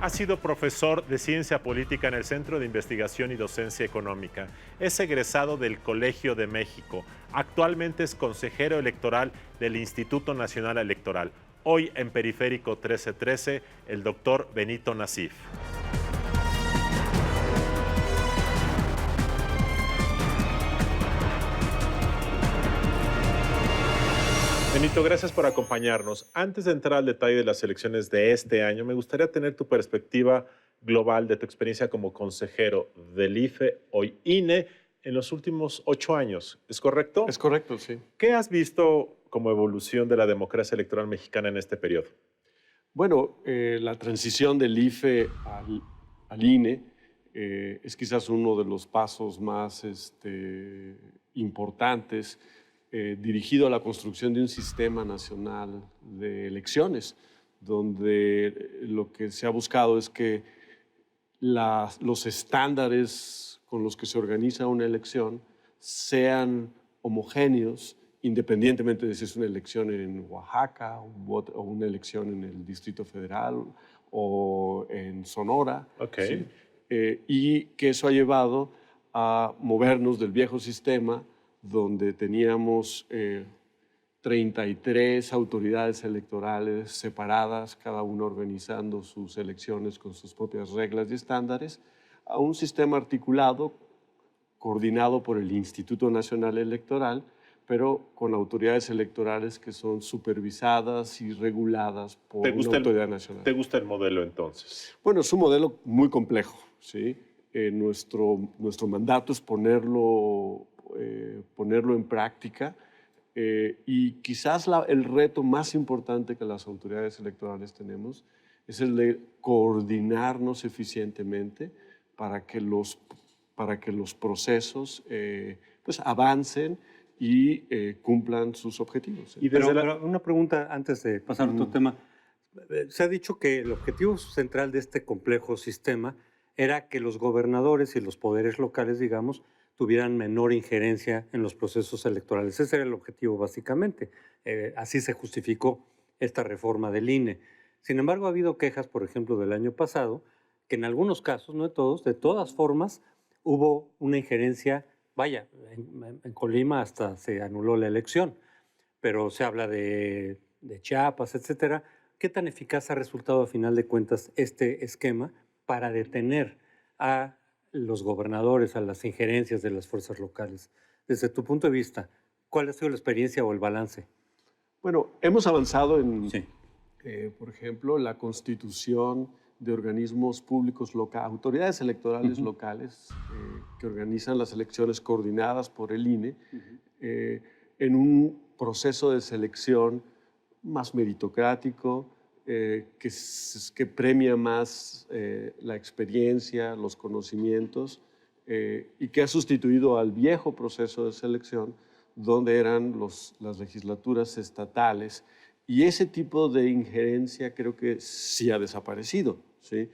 Ha sido profesor de Ciencia Política en el Centro de Investigación y Docencia Económica. Es egresado del Colegio de México. Actualmente es consejero electoral del Instituto Nacional Electoral. Hoy en Periférico 1313, el doctor Benito Nasif. Benito, gracias por acompañarnos. Antes de entrar al detalle de las elecciones de este año, me gustaría tener tu perspectiva global de tu experiencia como consejero del IFE, hoy INE, en los últimos 8 años. ¿Es correcto? Es correcto, sí. ¿Qué has visto como evolución de la democracia electoral mexicana en este periodo? Bueno, la transición del IFE al INE es quizás uno de los pasos más importantes dirigido a la construcción de un sistema nacional de elecciones, donde lo que se ha buscado es que los estándares con los que se organiza una elección sean homogéneos, independientemente de si es una elección en Oaxaca o una elección en el Distrito Federal o en Sonora. Okay. ¿Sí? Y que eso ha llevado a movernos del viejo sistema donde teníamos 33 autoridades electorales separadas, cada una organizando sus elecciones con sus propias reglas y estándares, a un sistema articulado, coordinado por el Instituto Nacional Electoral, pero con autoridades electorales que son supervisadas y reguladas por una autoridad nacional. ¿Te gusta el modelo entonces? Bueno, es un modelo muy complejo, ¿sí? Nuestro mandato es ponerlo en práctica y quizás el reto más importante que las autoridades electorales tenemos es el de coordinarnos eficientemente para que los procesos pues avancen y cumplan sus objetivos. Pero una pregunta antes de pasar a otro tema. Se ha dicho que el objetivo central de este complejo sistema era que los gobernadores y los poderes locales, digamos, tuvieran menor injerencia en los procesos electorales. Ese era el objetivo básicamente. Así se justificó esta reforma del INE. Sin embargo, ha habido quejas, por ejemplo, del año pasado, que en algunos casos, no de todos, de todas formas, hubo una injerencia. Vaya, en Colima hasta se anuló la elección, pero se habla de Chiapas, etcétera. ¿Qué tan eficaz ha resultado a final de cuentas este esquema para detener a los gobernadores, a las injerencias de las fuerzas locales? Desde tu punto de vista, ¿cuál ha sido la experiencia o el balance? Bueno, hemos avanzado en, sí. Por ejemplo, la constitución de organismos públicos locales, autoridades electorales locales que organizan las elecciones coordinadas por el INE en un proceso de selección más meritocrático, que premia más la experiencia, los conocimientos y que ha sustituido al viejo proceso de selección donde eran las legislaturas estatales. Y ese tipo de injerencia creo que sí ha desaparecido, ¿sí?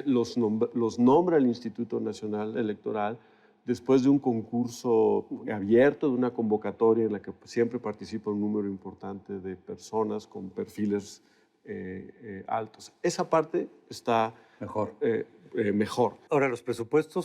Los nombra el Instituto Nacional Electoral después de un concurso abierto, de una convocatoria en la que siempre participa un número importante de personas con perfiles altos. Esa parte está mejor. Ahora, el presupuesto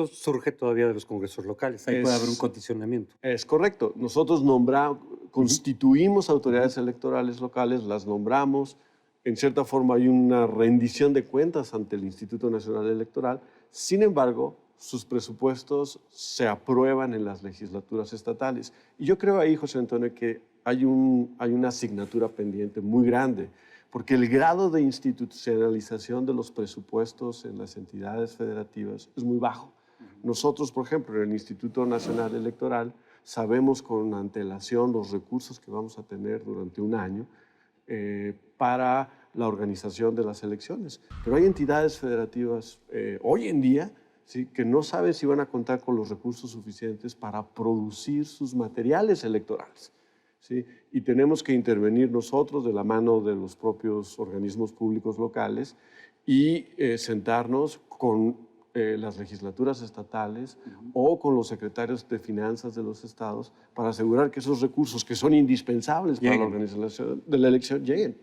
surge todavía de los congresos locales. Ahí puede haber un condicionamiento. Es correcto. Nosotros constituimos autoridades electorales locales, las nombramos. En cierta forma hay una rendición de cuentas ante el Instituto Nacional Electoral. Sin embargo, sus presupuestos se aprueban en las legislaturas estatales. Y yo creo ahí, José Antonio, que hay una asignatura pendiente muy grande, porque el grado de institucionalización de los presupuestos en las entidades federativas es muy bajo. Nosotros, por ejemplo, en el Instituto Nacional Electoral, sabemos con antelación los recursos que vamos a tener durante un año para la organización de las elecciones. Pero hay entidades federativas hoy en día, ¿sí?, que no saben si van a contar con los recursos suficientes para producir sus materiales electorales, ¿sí? Y tenemos que intervenir nosotros de la mano de los propios organismos públicos locales y sentarnos con las legislaturas estatales o con los secretarios de finanzas de los estados para asegurar que esos recursos que son indispensables para la organización de la elección lleguen.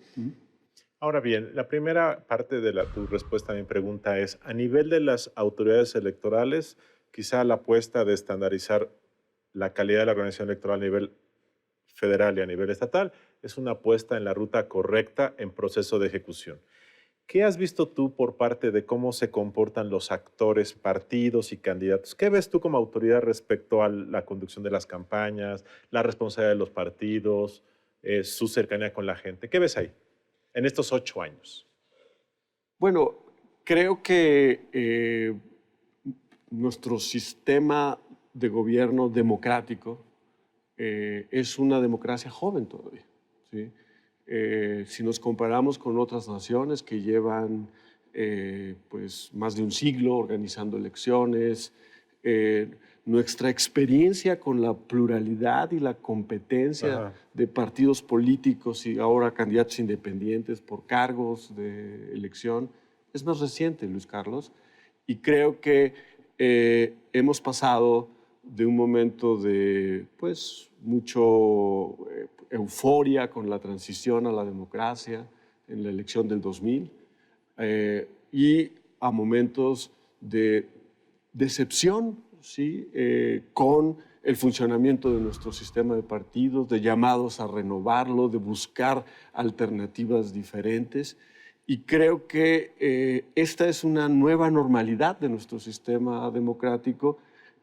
Ahora bien, la primera parte de tu respuesta a mi pregunta es, a nivel de las autoridades electorales, quizá la apuesta de estandarizar la calidad de la organización electoral a nivel federal y a nivel estatal es una apuesta en la ruta correcta en proceso de ejecución. ¿Qué has visto tú por parte de cómo se comportan los actores, partidos y candidatos? ¿Qué ves tú como autoridad respecto a la conducción de las campañas, la responsabilidad de los partidos, su cercanía con la gente? ¿Qué ves ahí en estos 8 años? Bueno, creo que nuestro sistema de gobierno democrático es una democracia joven todavía, ¿sí? Si nos comparamos con otras naciones que llevan pues más de un siglo organizando elecciones, nuestra experiencia con la pluralidad y la competencia Ajá. de partidos políticos y ahora candidatos independientes por cargos de elección es más reciente, Luis Carlos, y creo que hemos pasado de un momento de pues mucho euforia con la transición a la democracia en la elección del 2000 y a momentos de decepción, ¿sí? Con el funcionamiento de nuestro sistema de partidos, de llamados a renovarlo, de buscar alternativas diferentes. Y creo que esta es una nueva normalidad de nuestro sistema democrático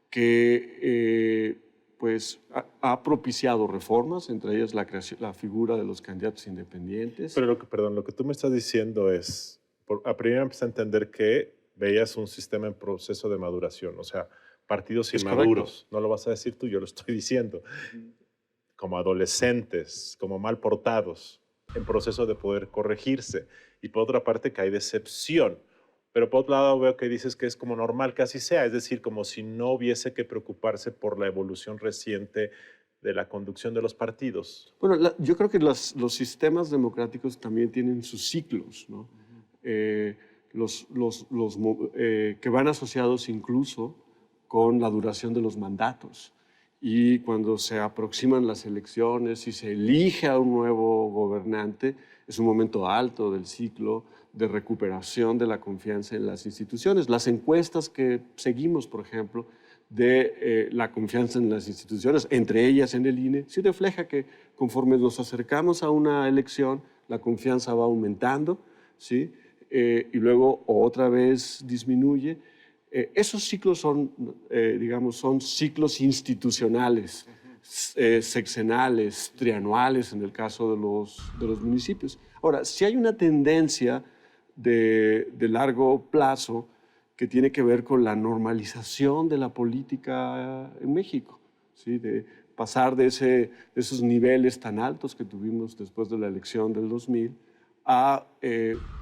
que pues, ha propiciado reformas, entre ellas la figura de los candidatos independientes. Pero lo que tú me estás diciendo es, a primero empecé a entender que veías un sistema en proceso de maduración, o sea, partidos Es inmaduros. correcto. No lo vas a decir tú, yo lo estoy diciendo. Como adolescentes, como mal portados, en proceso de poder corregirse. Y por otra parte que hay decepción. Pero por otro lado veo que dices que es como normal que así sea, es decir, como si no hubiese que preocuparse por la evolución reciente de la conducción de los partidos. Bueno, yo creo que los sistemas democráticos también tienen sus ciclos, ¿no? Que van asociados incluso con la duración de los mandatos. Y cuando se aproximan las elecciones y se elige a un nuevo gobernante, es un momento alto del ciclo de recuperación de la confianza en las instituciones. Las encuestas que seguimos, por ejemplo, de la confianza en las instituciones, entre ellas en el INE, sí refleja que conforme nos acercamos a una elección, la confianza va aumentando, ¿sí? Y luego otra vez disminuye. Esos ciclos son, digamos, son ciclos institucionales, sexenales, trianuales en el caso de los municipios. Ahora, si hay una tendencia de largo plazo que tiene que ver con la normalización de la política en México, ¿sí? De pasar de esos niveles tan altos que tuvimos después de la elección del 2000 a,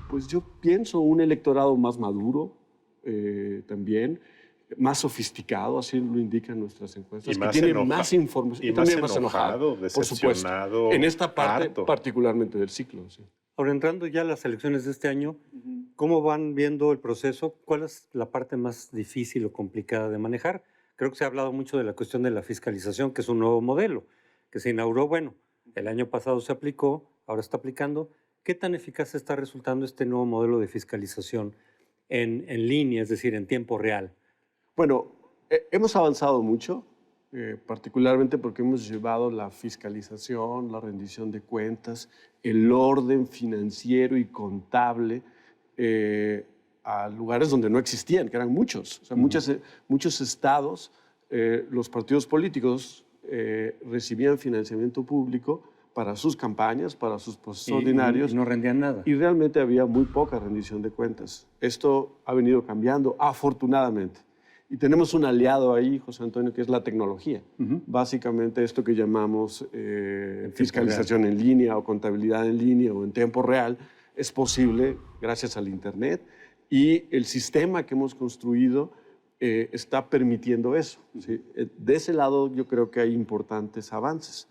pues yo pienso, un electorado más maduro también, más sofisticado, así lo indican nuestras encuestas, Y que más tiene más información. y también más enojado, por supuesto. decepcionado, En esta parte harto. particularmente del ciclo. Sí. Ahora, entrando ya a las elecciones de este año, ¿cómo van viendo el proceso? ¿Cuál es la parte más difícil o complicada de manejar? Creo que se ha hablado mucho de la cuestión de la fiscalización, que es un nuevo modelo, que se inauguró, bueno, el año pasado se aplicó, ahora está aplicando. ¿Qué tan eficaz está resultando este nuevo modelo de fiscalización en línea, es decir, en tiempo real? Bueno, hemos avanzado mucho, particularmente porque hemos llevado la fiscalización, la rendición de cuentas, el orden financiero y contable a lugares donde no existían, que eran muchos. O sea, muchos estados, los partidos políticos recibían financiamiento público para sus campañas, para sus procesos ordinarios. Y no rendían nada. Y realmente había muy poca rendición de cuentas. Esto ha venido cambiando, afortunadamente. Y tenemos un aliado ahí, José Antonio, que es la tecnología. Básicamente esto que llamamos fiscalización en línea o contabilidad en línea o en tiempo real es posible gracias al Internet y el sistema que hemos construido está permitiendo eso, ¿sí? De ese lado yo creo que hay importantes avances.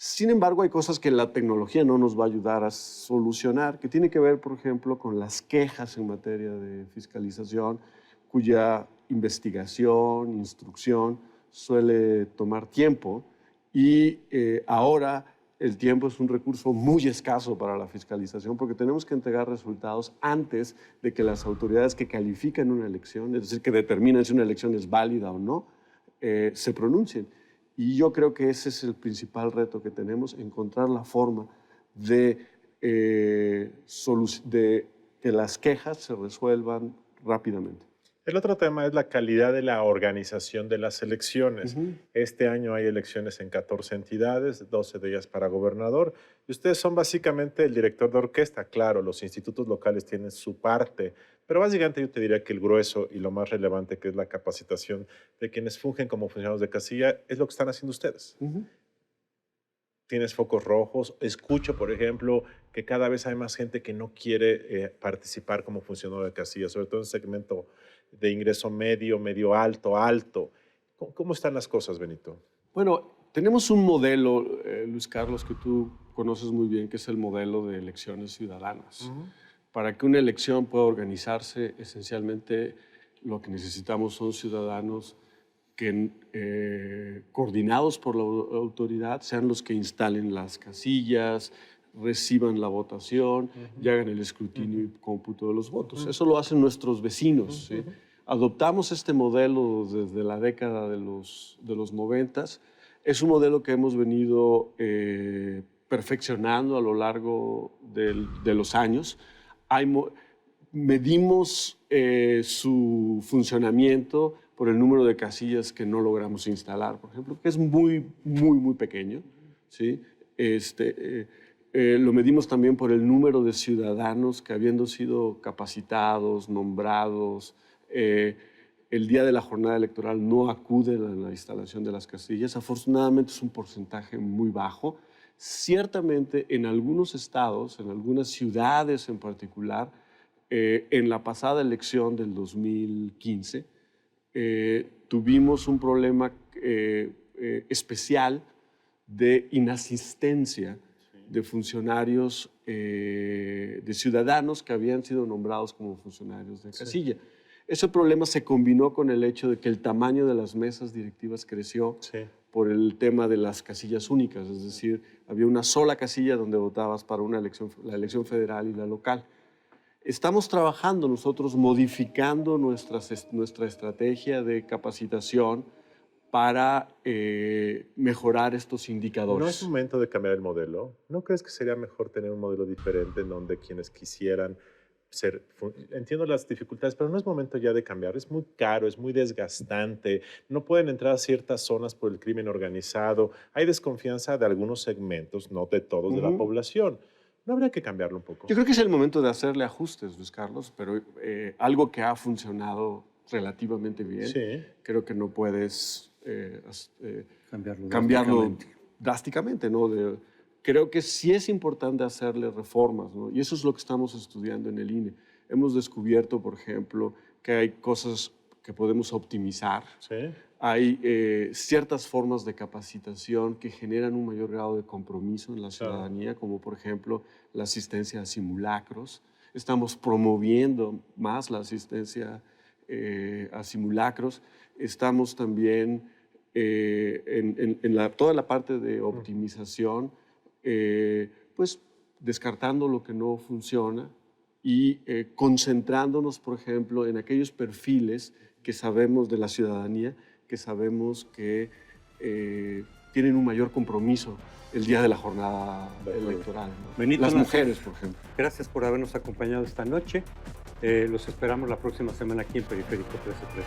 Sin embargo, hay cosas que la tecnología no nos va a ayudar a solucionar, que tiene que ver, por ejemplo, con las quejas en materia de fiscalización, cuya investigación, instrucción suele tomar tiempo y ahora el tiempo es un recurso muy escaso para la fiscalización porque tenemos que entregar resultados antes de que las autoridades que califican una elección, es decir, que determinan si una elección es válida o no, se pronuncien. Y yo creo que ese es el principal reto que tenemos, encontrar la forma de que las quejas se resuelvan rápidamente. El otro tema es la calidad de la organización de las elecciones. Este año hay elecciones en 14 entidades, 12 de ellas para gobernador. Y ustedes son básicamente el director de orquesta. Claro, los institutos locales tienen su parte, pero básicamente yo te diría que el grueso y lo más relevante, que es la capacitación de quienes fungen como funcionarios de casilla, es lo que están haciendo ustedes. Tienes focos rojos. Escucho, por ejemplo, que cada vez hay más gente que no quiere participar como funcionario de casilla, sobre todo en el segmento de ingreso medio, medio alto, alto. ¿Cómo están las cosas, Benito? Bueno, tenemos un modelo, Luis Carlos, que tú conoces muy bien, que es el modelo de elecciones ciudadanas. Para que una elección pueda organizarse, esencialmente lo que necesitamos son ciudadanos que, coordinados por la autoridad, sean los que instalen las casillas, reciban la votación y hagan el escrutinio y cómputo de los votos. Eso lo hacen nuestros vecinos. ¿Sí? Adoptamos este modelo desde la década de los 90s. Es un modelo que hemos venido perfeccionando a lo largo de los años. Medimos su funcionamiento por el número de casillas que no logramos instalar, por ejemplo, que es muy, muy, muy pequeño. ¿Sí? Lo medimos también por el número de ciudadanos que, habiendo sido capacitados, nombrados, el día de la jornada electoral no acuden a la instalación de las casillas. Afortunadamente es un porcentaje muy bajo. Ciertamente en algunos estados, en algunas ciudades en particular, en la pasada elección del 2015, tuvimos un problema especial de inasistencia de funcionarios, de ciudadanos que habían sido nombrados como funcionarios de casilla. Ese problema se combinó con el hecho de que el tamaño de las mesas directivas creció por el tema de las casillas únicas, es decir, había una sola casilla donde votabas para una elección, la elección federal y la local. Estamos trabajando nosotros modificando nuestra estrategia de capacitación para mejorar estos indicadores. ¿No es momento de cambiar el modelo? ¿No crees que sería mejor tener un modelo diferente en donde quienes quisieran ser... Entiendo las dificultades, pero no es momento ya de cambiar. Es muy caro, es muy desgastante. No pueden entrar a ciertas zonas por el crimen organizado. Hay desconfianza de algunos segmentos, no de todos, de la población. ¿No habría que cambiarlo un poco? Yo creo que es el momento de hacerle ajustes, Luis Carlos, pero algo que ha funcionado relativamente bien, creo que no puedes cambiarlo drásticamente, ¿no? Creo que sí es importante hacerle reformas, ¿no? Y eso es lo que estamos estudiando en el INE. Hemos descubierto, por ejemplo, que hay cosas que podemos optimizar. Hay ciertas formas de capacitación que generan un mayor grado de compromiso en la ciudadanía, como por ejemplo la asistencia a simulacros. Estamos promoviendo más la asistencia a simulacros. Estamos también en toda la parte de optimización, pues descartando lo que no funciona y concentrándonos, por ejemplo, en aquellos perfiles que sabemos de la ciudadanía, que sabemos que tienen un mayor compromiso el día de la jornada electoral, ¿no? Benito, las mujeres, por ejemplo. Gracias por habernos acompañado esta noche. Los esperamos la próxima semana aquí en Periférico 1313.